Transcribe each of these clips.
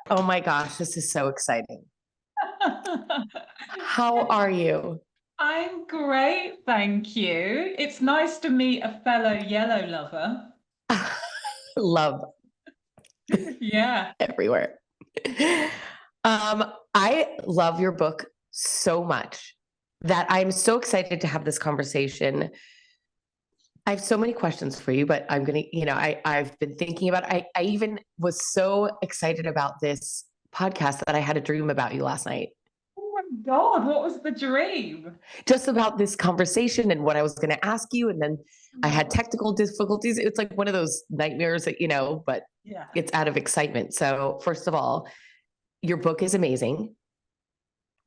Oh my gosh, this is so exciting. How are you? I'm great, thank you. It's nice to meet a fellow yellow lover. Love Yeah. everywhere. I love your book so much that I'm so excited to have this conversation. I have so many questions for you, but I'm gonna, I've been thinking about I even was so excited about this podcast that I had a dream about you last night. Oh my God, what was the dream? Just about this conversation and what I was gonna ask you, and then I had Oh, technical difficulties. It's like one of those nightmares that, but yeah. it's out of excitement. So first of all, your book is amazing.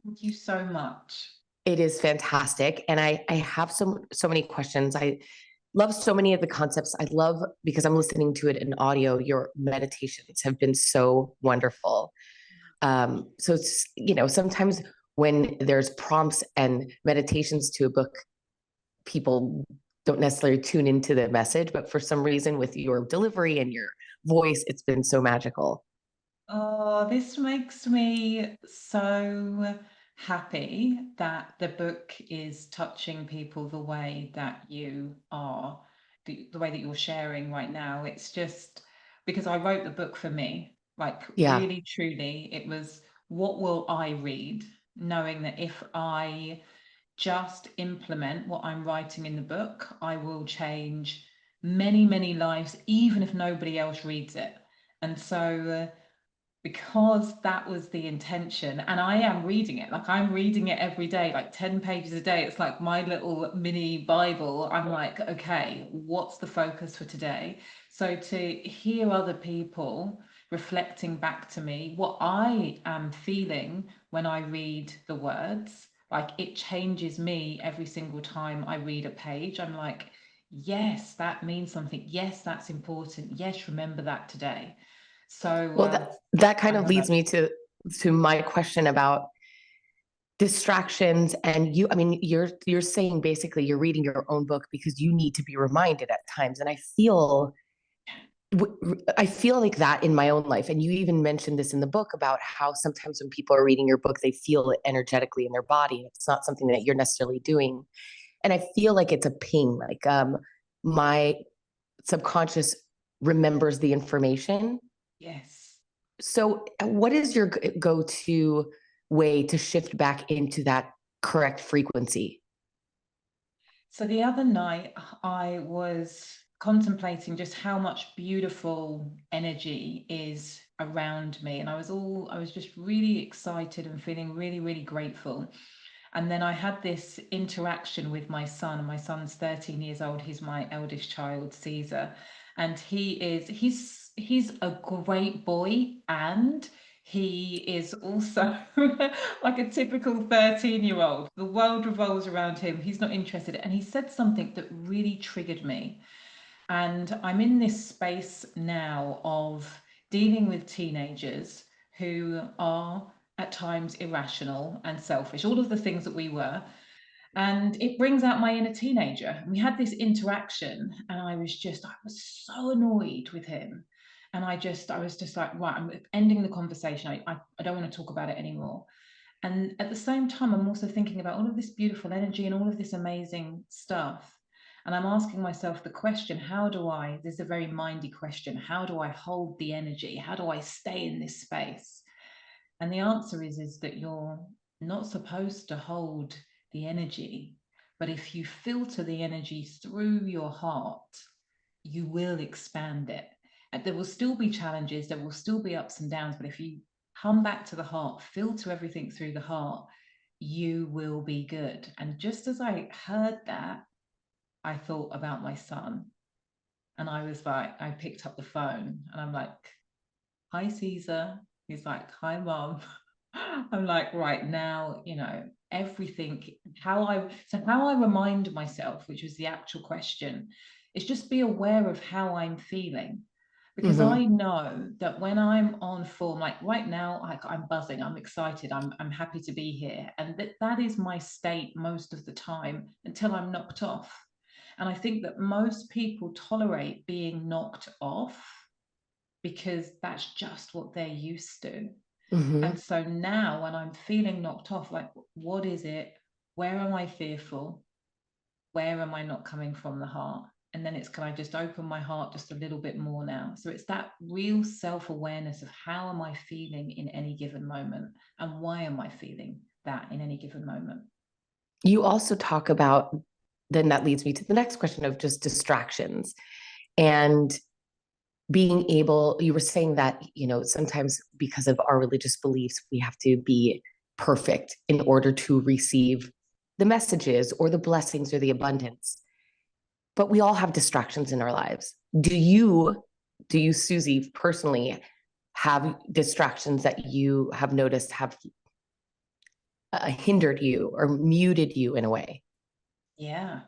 Thank you so much. It is fantastic. And I have so many questions. I love so many of the concepts. I love because I'm listening to it in audio. Your meditations have been so wonderful. So it's, sometimes when there's prompts and meditations to a book, people don't necessarily tune into the message, but for some reason with your delivery and your voice, it's been so magical. Oh, this makes me so happy that the book is touching people the way that you are, the way that you're sharing right now. It's just because I wrote the book for me, like Yeah. really, truly, it was what will I read, knowing that if I just implement what I'm writing in the book, I will change many, many lives, even if nobody else reads it. And so, because that was the intention, and I am reading it, like I'm reading it every day, like 10 pages a day. It's like my little mini Bible. I'm like, okay, what's the focus for today? So to hear other people reflecting back to me what I am feeling when I read the words, like it changes me every single time I read a page. I'm like, yes, that means something. Yes, that's important. Yes, remember that today. So Well, that kind I of love it. leads me to my question about distractions. And you, I mean, you're saying basically you're reading your own book because you need to be reminded at times. And I feel like that in my own life. And you even mentioned this in the book about how sometimes when people are reading your book, they feel it energetically in their body. And it's not something that you're necessarily doing. And I feel like it's a ping, like my subconscious remembers the information. Yes. So, what is your go to way to shift back into that correct frequency? So the other night, I was contemplating just how much beautiful energy is around me. And I was just really excited and feeling really, really grateful. And then I had this interaction with my son. My son's 13 years old. He's my eldest child, Caesar. And he's a great boy, and he is also like a typical 13-year-old. The world revolves around him. He's not interested. And he said something that really triggered me. And I'm in this space now of dealing with teenagers who are at times irrational and selfish, all of the things that we were. And it brings out my inner teenager. We had this interaction, and I was so annoyed with him. And I was just like, right, I'm ending the conversation. I don't want to talk about it anymore. And at the same time, I'm also thinking about all of this beautiful energy and all of this amazing stuff. And I'm asking myself the question, this is a very mindy question, how do I hold the energy? How do I stay in this space? And the answer is that you're not supposed to hold the energy, but if you filter the energy through your heart, you will expand it. And there will still be challenges, there will still be ups and downs, but if you come back to the heart, filter everything through the heart, you will be good. And just as I heard that, I thought about my son. And I was like, I picked up the phone and I'm like, hi, Caesar. He's like, hi, mom. I'm like, right now, everything, how I remind myself, which was the actual question, is just be aware of how I'm feeling. Because Mm-hmm. I know that when I'm on form, like right now, I'm buzzing, I'm excited, I'm happy to be here. And that is my state most of the time until I'm knocked off. And I think that most people tolerate being knocked off because that's just what they're used to. Mm-hmm. And so now when I'm feeling knocked off, like, what is it? Where am I fearful? Where am I not coming from the heart? And then it's, can I just open my heart just a little bit more now? So it's that real self-awareness of how am I feeling in any given moment, and why am I feeling that in any given moment? You also talk about, then that leads me to the next question of just distractions and being able, you were saying that, sometimes because of our religious beliefs, we have to be perfect in order to receive the messages or the blessings or the abundance. But we all have distractions in our lives. Do you, Suzy, personally have distractions that you have noticed have hindered you or muted you in a way? Yeah.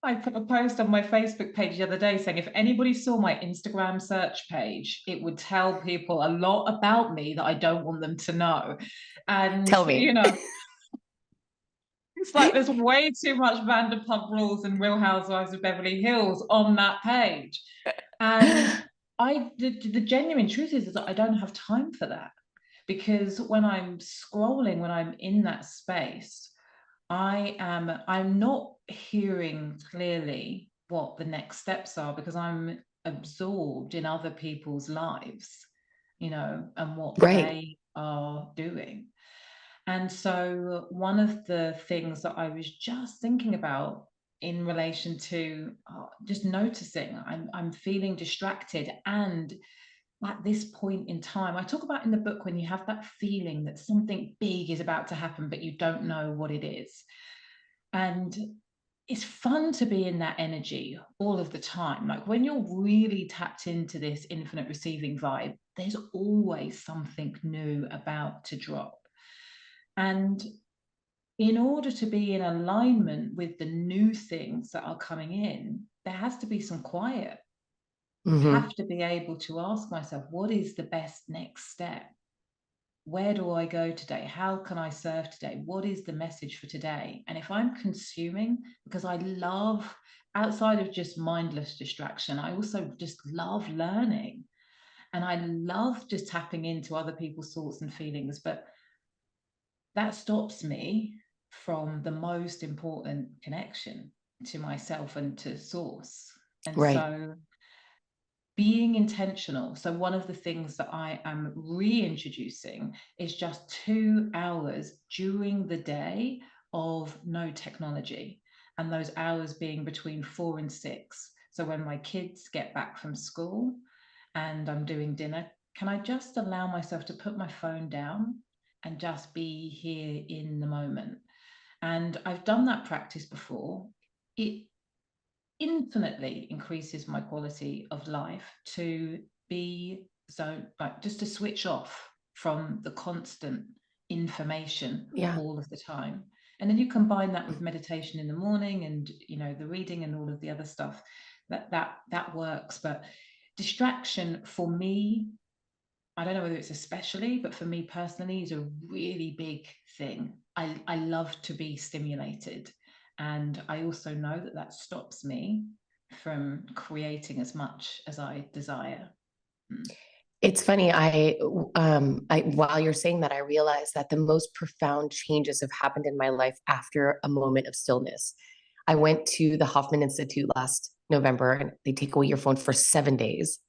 I put a post on my Facebook page the other day saying if anybody saw my Instagram search page, it would tell people a lot about me that I don't want them to know. And, Tell me. it's like there's way too much Vanderpump Rules and Real Housewives of Beverly Hills on that page. And the genuine truth is that I don't have time for that, because when I'm scrolling, when I'm in that space, I'm not hearing clearly what the next steps are, because I'm absorbed in other people's lives, and what Right. they are doing. And so one of the things that I was just thinking about in relation to just noticing I'm feeling distracted, and at this point in time, I talk about in the book when you have that feeling that something big is about to happen, but you don't know what it is. And it's fun to be in that energy all of the time. Like when you're really tapped into this infinite receiving vibe, there's always something new about to drop. And in order to be in alignment with the new things that are coming in, there has to be some quiet. Mm-hmm. Have to be able to ask myself, what is the best next step? Where do I go today? How can I serve today? What is the message for today? And if I'm consuming, because I love, outside of just mindless distraction, I also just love learning. And I love just tapping into other people's thoughts and feelings. But that stops me from the most important connection to myself and to source. And Right. so being intentional. So one of the things that I am reintroducing is just 2 hours during the day of no technology, and those hours being between 4 and 6. So when my kids get back from school and I'm doing dinner, can I just allow myself to put my phone down and just be here in the moment? And I've done that practice before. It infinitely increases my quality of life to be, so like just to switch off from the constant information Yeah. all of the time. And then you combine that with meditation in the morning, and the reading and all of the other stuff, that works. But distraction for me, I don't know whether it's especially, but for me personally, is a really big thing. I love to be stimulated. And I also know that that stops me from creating as much as I desire. Mm. It's funny. While you're saying that, I realized that the most profound changes have happened in my life after a moment of stillness. I went to the Hoffman Institute last November, and they take away your phone for 7 days.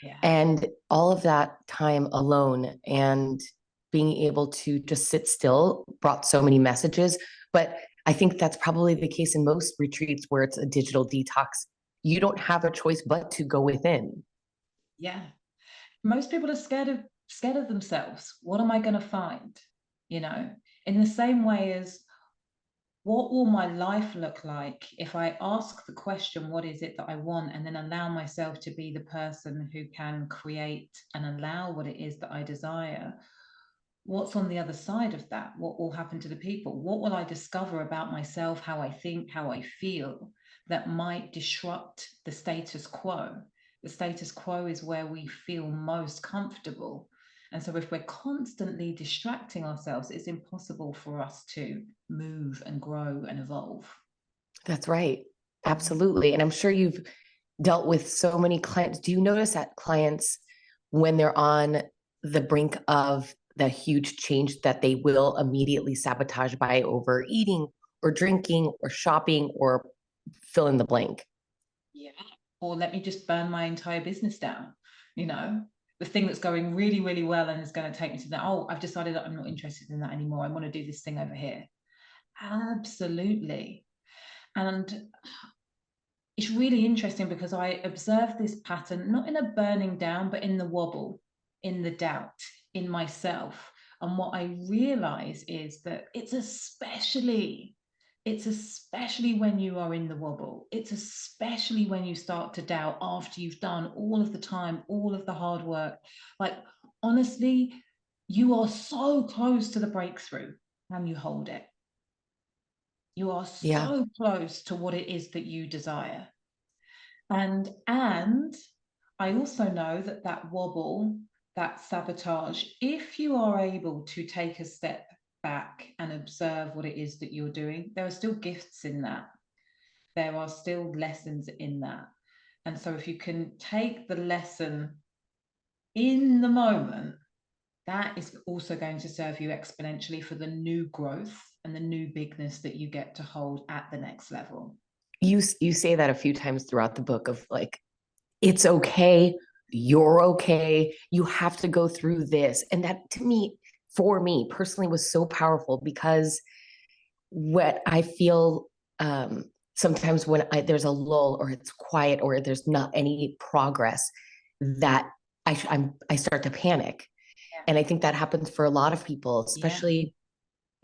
Yeah. And all of that time alone and being able to just sit still brought so many messages. But I think that's probably the case in most retreats where it's a digital detox. You don't have a choice but to go within. Yeah. Most people are scared of themselves. What am I going to find? You know, in the same way as, what will my life look like if I ask the question, what is it that I want, and then allow myself to be the person who can create and allow what it is that I desire? What's on the other side of that? What will happen to the people? What will I discover about myself, how I think, how I feel, that might disrupt the status quo? The status quo is where we feel most comfortable. And so if we're constantly distracting ourselves, it's impossible for us to move and grow and evolve. That's right. Absolutely. And I'm sure you've dealt with so many clients. Do you notice that clients when they're on the brink of the huge change that they will immediately sabotage by overeating or drinking or shopping or fill in the blank. Yeah. Or let me just burn my entire business down, you know, the thing that's going really, really well and is going to take me to that. Oh, I've decided that I'm not interested in that anymore. I want to do this thing over here. Absolutely. And it's really interesting because I observed this pattern, not in a burning down, but in the wobble, in the doubt, in myself. And what I realize is that it's especially when you are in the wobble. It's especially when you start to doubt after you've done all of the time, all of the hard work. Like, honestly, you are so close to the breakthrough and you hold it. You are Yeah. so close to what it is that you desire. And I also know that that wobble, that sabotage, if you are able to take a step back and observe what it is that you're doing, there are still gifts in that. There are still lessons in that. And so if you can take the lesson in the moment, that is also going to serve you exponentially for the new growth and the new bigness that you get to hold at the next level. You say that a few times throughout the book of like, it's okay, you're okay, you have to go through this. And that to me, for me personally, was so powerful because what I feel sometimes when there's a lull or it's quiet or there's not any progress, that I start to panic. Yeah. And I think that happens for a lot of people, Yeah. especially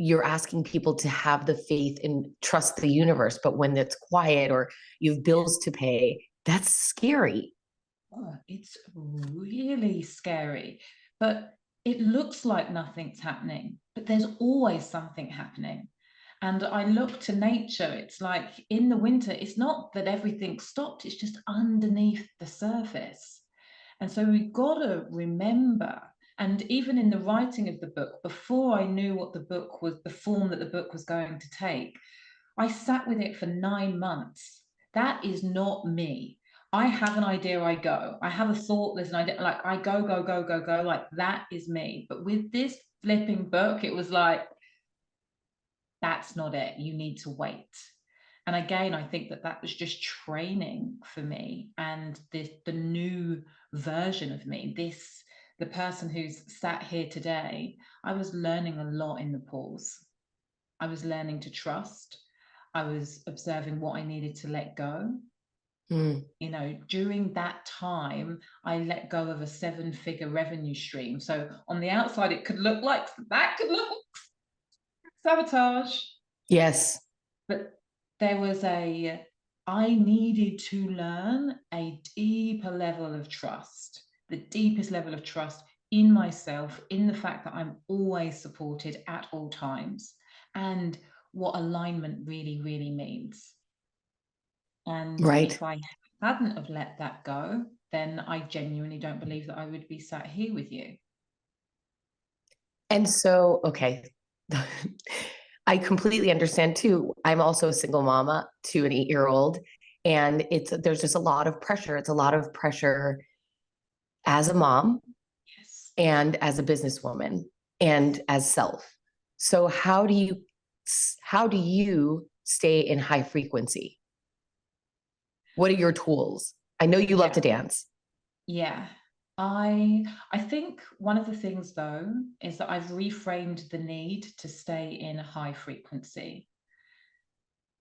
you're asking people to have the faith and trust the universe. But when it's quiet or you have bills to pay, that's scary. Oh, it's really scary. But it looks like nothing's happening, but there's always something happening. And I look to nature, it's like in the winter, it's not that everything stopped, it's just underneath the surface. And so we've got to remember, and even in the writing of the book, before I knew what the book was, the form that the book was going to take, I sat with it for 9 months. That is not me. I have an idea, I go. I have a thought, there's an idea, like I go, go, go, go, go. Like that is me. But with this flipping book, it was like, that's not it. You need to wait. And again, I think that that was just training for me and the new version of me, the person who's sat here today. I was learning a lot in the pause. I was learning to trust. I was observing what I needed to let go. Mm. You know, during that time, I let go of a 7-figure revenue stream. So on the outside, it could look like that could look like sabotage. Yes. But I needed to learn a deeper level of trust, the deepest level of trust in myself, in the fact that I'm always supported at all times, and what alignment really, really means. And Right. if I hadn't have let that go, then I genuinely don't believe that I would be sat here with you. And so, okay. I completely understand too. I'm also a single mama to an 8-year-old, and there's just a lot of pressure. It's a lot of pressure as a mom Yes. and as a businesswoman and as self. So how do you stay in high frequency? What are your tools? I know you love Yeah. to dance. Yeah. I think one of the things though is that I've reframed the need to stay in a high frequency,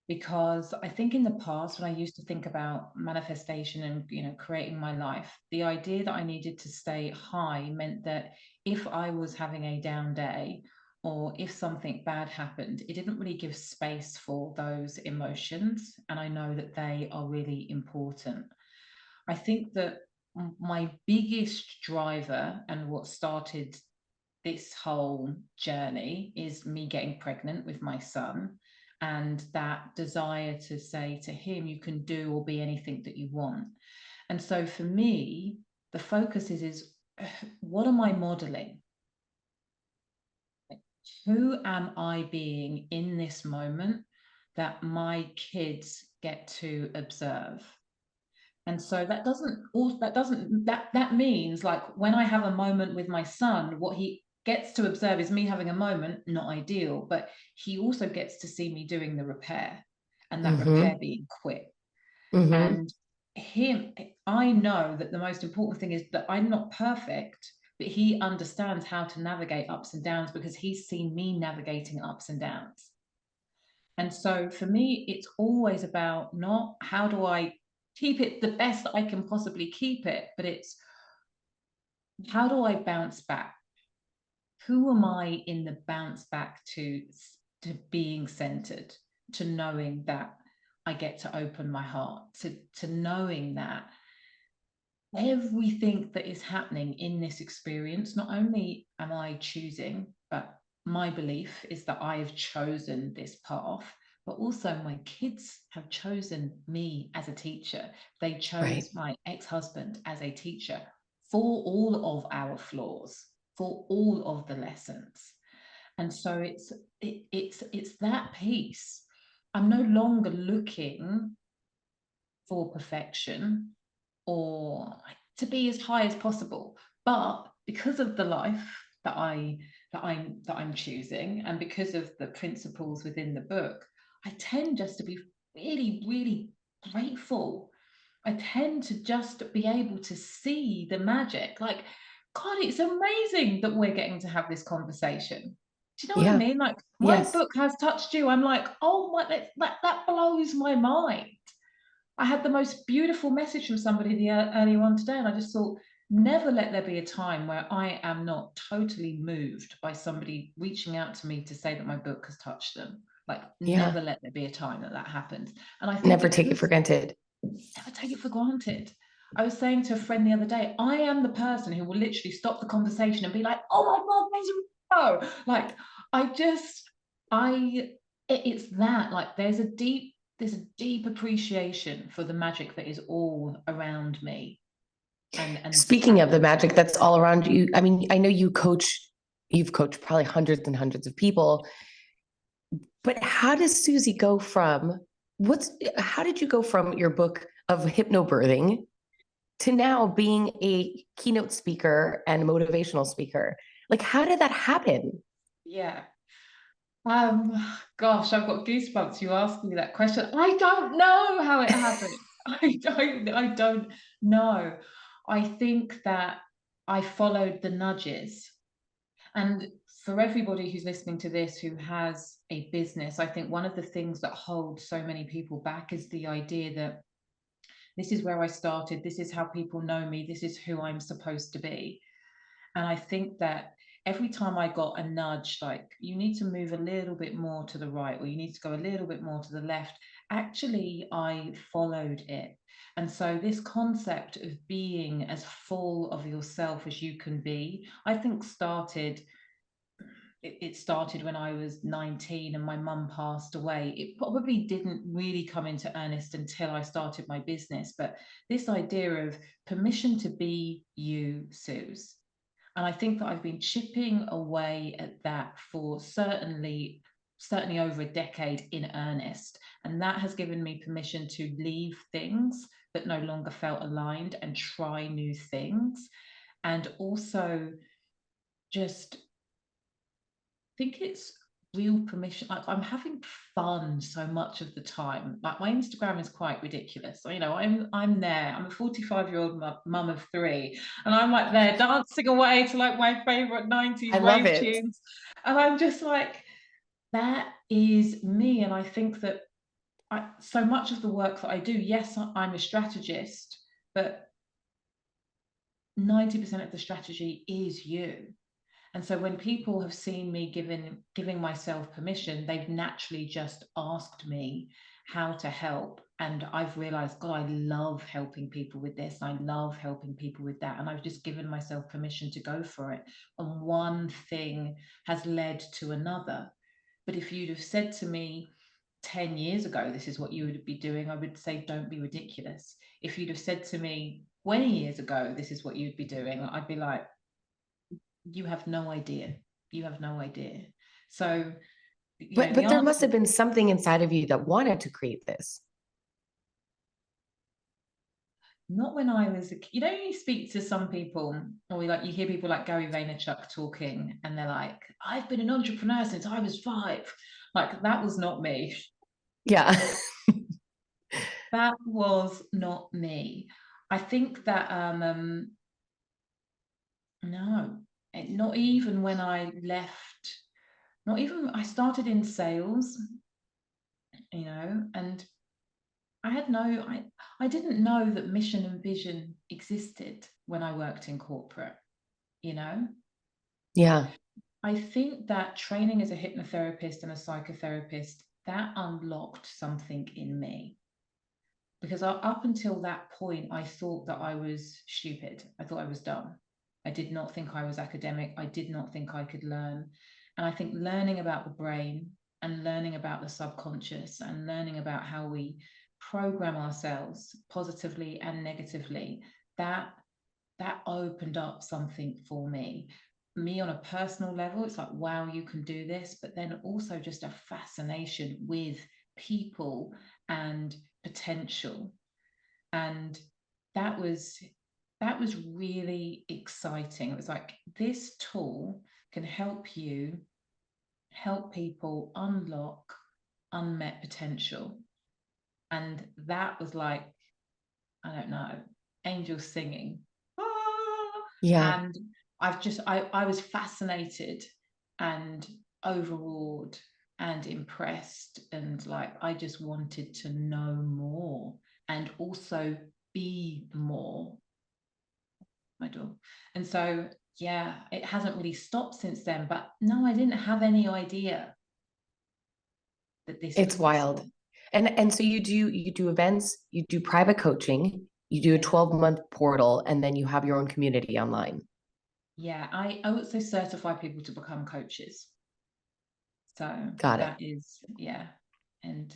because I think in the past when I used to think about manifestation and creating my life, the idea that I needed to stay high meant that if I was having a down day or if something bad happened, it didn't really give space for those emotions, and I know that they are really important. I think that my biggest driver and what started this whole journey is me getting pregnant with my son, and that desire to say to him, you can do or be anything that you want. And so for me, the focus is what am I modeling? Who am I being in this moment that my kids get to observe? And so that means, like, when I have a moment with my son, what he gets to observe is me having a moment, not ideal, but he also gets to see me doing the repair, and that repair being quick. And I know that the most important thing is that I'm not perfect, but he understands how to navigate ups and downs because he's seen me navigating ups and downs. And so for me, it's always about not how do I keep it the best I can possibly keep it, but it's how do I bounce back? Who am I in the bounce back to being centered, to knowing that I get to open my heart, to knowing that everything that is happening in this experience, not only am I choosing, but my belief is that I have chosen this path, but also my kids have chosen me as a teacher. They chose my ex-husband as a teacher for all of our flaws, for all of the lessons. And so it's that piece. I'm no longer looking for perfection or to be as high as possible, but because of the life that I'm choosing, and because of the principles within the book, I tend just to be really, really grateful. I tend to just be able to see the magic. Like, God, it's amazing that we're getting to have this conversation. Do you know what I mean? Like, my book has touched you. I'm like, oh my, that blows my mind. I had the most beautiful message from somebody earlier on today, and I just thought, never let there be a time where I am not totally moved by somebody reaching out to me to say that my book has touched them. Like, never let there be a time that happens. And I think never take it for granted. Never take it for granted. I was saying to a friend the other day, I am the person who will literally stop the conversation and be like, oh my God, there's a like, it's that, like, there's a deep appreciation for the magic that is all around me. And speaking of the magic that's all around you, I mean, I know you've coached probably hundreds and hundreds of people, but how does Suzy go from how did you go from your book of hypnobirthing to now being a keynote speaker and motivational speaker? Like, how did that happen? Yeah. Gosh, I've got goosebumps. You asked me that question. I don't know how it happened. I don't know. I think that I followed the nudges. And for everybody who's listening to this who has a business, I think one of the things that holds so many people back is the idea that this is where I started, this is how people know me, this is who I'm supposed to be. And I think that every time I got a nudge, like, you need to move a little bit more to the right, or you need to go a little bit more to the left, actually, I followed it. And so this concept of being as full of yourself as you can be, I think it started when I was 19 and my mum passed away. It probably didn't really come into earnest until I started my business. But this idea of permission to be you, Suze. And I think that I've been chipping away at that for certainly over a decade in earnest. And that has given me permission to leave things that no longer felt aligned and try new things. And also just think it's real permission. Like, I'm having fun so much of the time. Like, my Instagram is quite ridiculous. So, you know, I'm there. I'm a 45-year-old mum of 3, and I'm like there dancing away to like my favorite 90s rave tunes. And I'm just like, that is me. And I think that so much of the work that I do, yes, I'm a strategist, but 90% of the strategy is you. And so when people have seen me giving myself permission, they've naturally just asked me how to help. And I've realized, God, I love helping people with this. I love helping people with that. And I've just given myself permission to go for it. And one thing has led to another. But if you'd have said to me 10 years ago, this is what you would be doing, I would say, don't be ridiculous. If you'd have said to me 20 years ago, this is what you'd be doing, I'd be like, you have no idea. You have no idea. So, but there must have been something inside of you that wanted to create this. Not when I was you know, you speak to some people, or like you hear people like Gary Vaynerchuk talking, and they're like, I've been an entrepreneur since I was 5. Like, that was not me. Yeah. That was not me. I think that no, not even when I left, not even I started in sales, you know, and I didn't know that mission and vision existed when I worked in corporate, you know. Yeah. I think that training as a hypnotherapist and a psychotherapist, that unlocked something in me. Because up until that point, I thought that I was stupid. I thought I was dumb. I did not think I was academic. I did not think I could learn. And I think learning about the brain and learning about the subconscious and learning about how we program ourselves positively and negatively, that that opened up something for me on a personal level. It's like, wow, you can do this, but then also just a fascination with people and potential. And that was really exciting. It was like, this tool can help you help people unlock unmet potential. And that was like, I don't know, angels singing. Ah! Yeah. And I was fascinated and overawed and impressed, and like I just wanted to know more and also be more. My dog. And so yeah, it hasn't really stopped since then. But no, I didn't have any idea that this was It's wild. possible. And so you do events, you do private coaching, you do a Yeah. 12-month portal, and then you have your own community online. Yeah. I also certify people to become coaches. So Got it. that is, yeah. And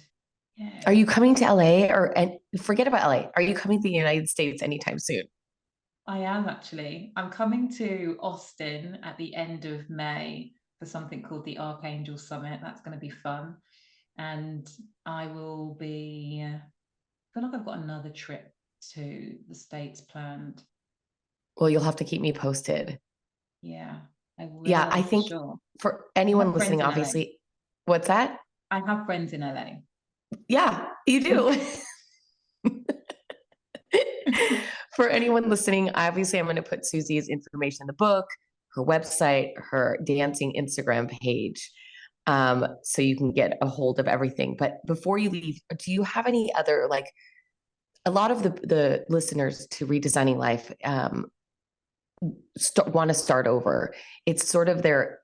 yeah, Are you coming to LA, or and forget about LA? Are you coming to the United States anytime soon? I am actually. I'm coming to Austin at the end of May for something called the Archangel Summit. That's going to be fun. And I will be, I feel like I've got another trip to the States planned. Well, you'll have to keep me posted. Yeah, I Yeah, I will for think sure. for I anyone have friends listening, in LA. obviously, what's that? I have friends in LA. Yeah, you do. For anyone listening, obviously, I'm going to put Suzy's information in the book, her website, her dancing Instagram page, so you can get a hold of everything. But before you leave, do you have any other, like, a lot of the listeners to Redesigning Life want to start over? It's sort of their,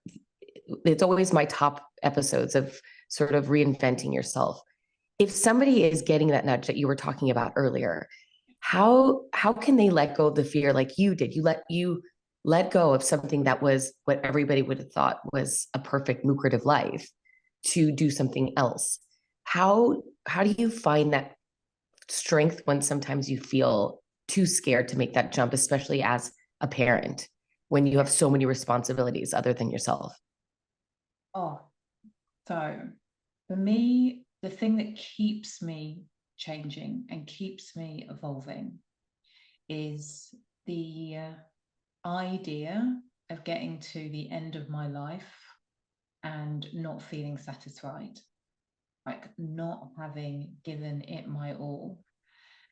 it's always my top episodes of sort of reinventing yourself. If somebody is getting that nudge that you were talking about earlier, how can they let go of the fear like you did? You let go of something that was what everybody would have thought was a perfect lucrative life to do something else. How do you find that strength when sometimes you feel too scared to make that jump, especially as a parent, when you have so many responsibilities other than yourself? Oh, so for me, the thing that keeps me changing and keeps me evolving is the idea of getting to the end of my life and not feeling satisfied, like not having given it my all.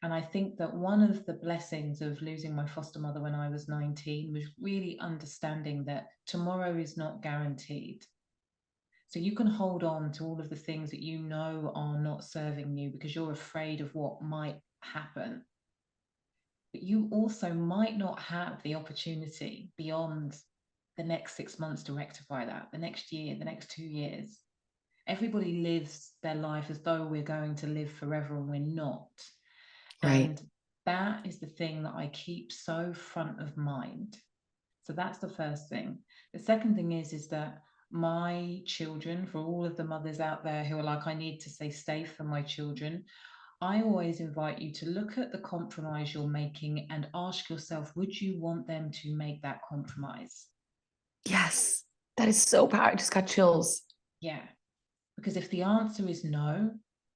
And I think that one of the blessings of losing my foster mother when I was 19 was really understanding that tomorrow is not guaranteed. So you can hold on to all of the things that you know are not serving you because you're afraid of what might happen. But you also might not have the opportunity beyond the next 6 months to rectify that, the next year, the next 2 years. Everybody lives their life as though we're going to live forever, and we're not. Right. And that is the thing that I keep so front of mind. So that's the first thing. The second thing is that my children, for all of the mothers out there who are like, I need to stay safe for my children, I always invite you to look at the compromise you're making and ask yourself, would you want them to make that compromise? Yes. That is so powerful. I just got chills. Yeah. Because if the answer is no,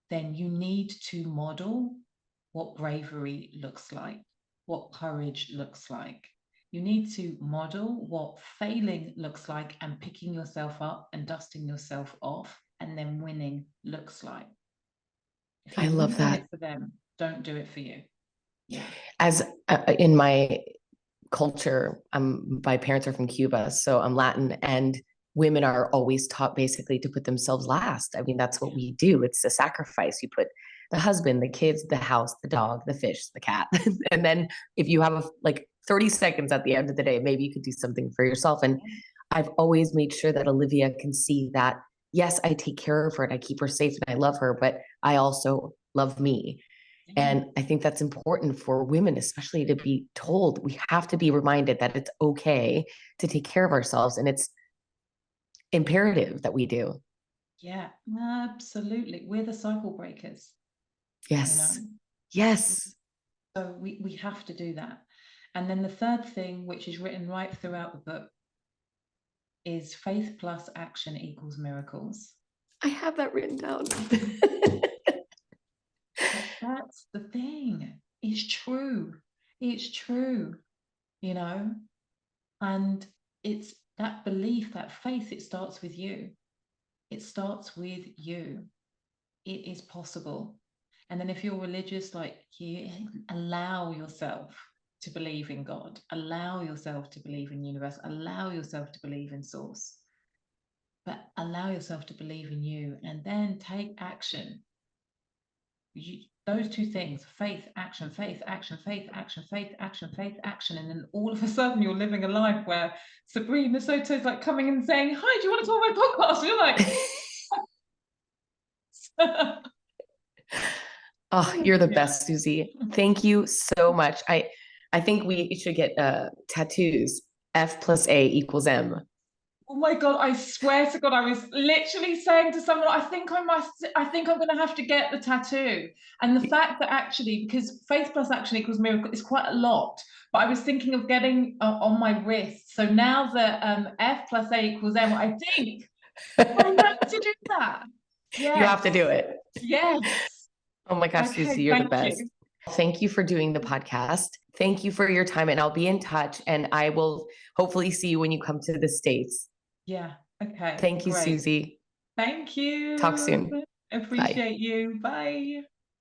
then you need to model what bravery looks like. what courage looks like. You need to model what failing looks like and picking yourself up and dusting yourself off and then winning looks like. If I you love wouldn't want that. it for them, don't do it for you. Yeah. As in my culture, my parents are from Cuba, so I'm Latin, and women are always taught basically to put themselves last. I mean, that's what we do. It's a sacrifice. You put the husband, the kids, the house, the dog, the fish, the cat. And then if you have like 30 seconds at the end of the day, maybe you could do something for yourself. And I've always made sure that Olivia can see that, yes, I take care of her and I keep her safe and I love her, but I also love me. And I think that's important for women, especially to be told. We have to be reminded that it's okay to take care of ourselves. And it's imperative that we do. Yeah, absolutely. We're the cycle breakers, you know. Yes. Yes. So we have to do that. And then the third thing, which is written right throughout the book, is faith plus action equals miracles. I have that written down. That's the thing. It's true. It's true, you know. And it's that belief, that faith, it starts with you. It starts with you. It is possible. And then if you're religious, like, you allow yourself to believe in God, allow yourself to believe in universe, allow yourself to believe in source, but allow yourself to believe in you, and then take action. Those two things, faith, action, faith, action, faith, action, faith, action, faith, action. And then all of a sudden you're living a life where Sabrina Soto is like coming and saying, hi, do you want to talk about my podcast? And you're like, Oh, you're the best, Suzy. Thank you so much. I think we should get tattoos. F plus A equals M. oh my God, I swear to God, I was literally saying to someone, I think I'm going to have to get the tattoo. And the fact that actually, because faith plus action equals miracle is quite a lot, but I was thinking of getting on my wrist. So now that F plus A equals M, I think I have to do that. Yes. You have to do it. Yes. Oh my gosh, Okay, Suzy, you're the best. you. Thank you for doing the podcast. Thank you for your time, and I'll be in touch, and I will hopefully see you when you come to the States. Yeah. Okay. Thank you, Great. Suzy. Thank you. Talk soon. Appreciate you. Bye.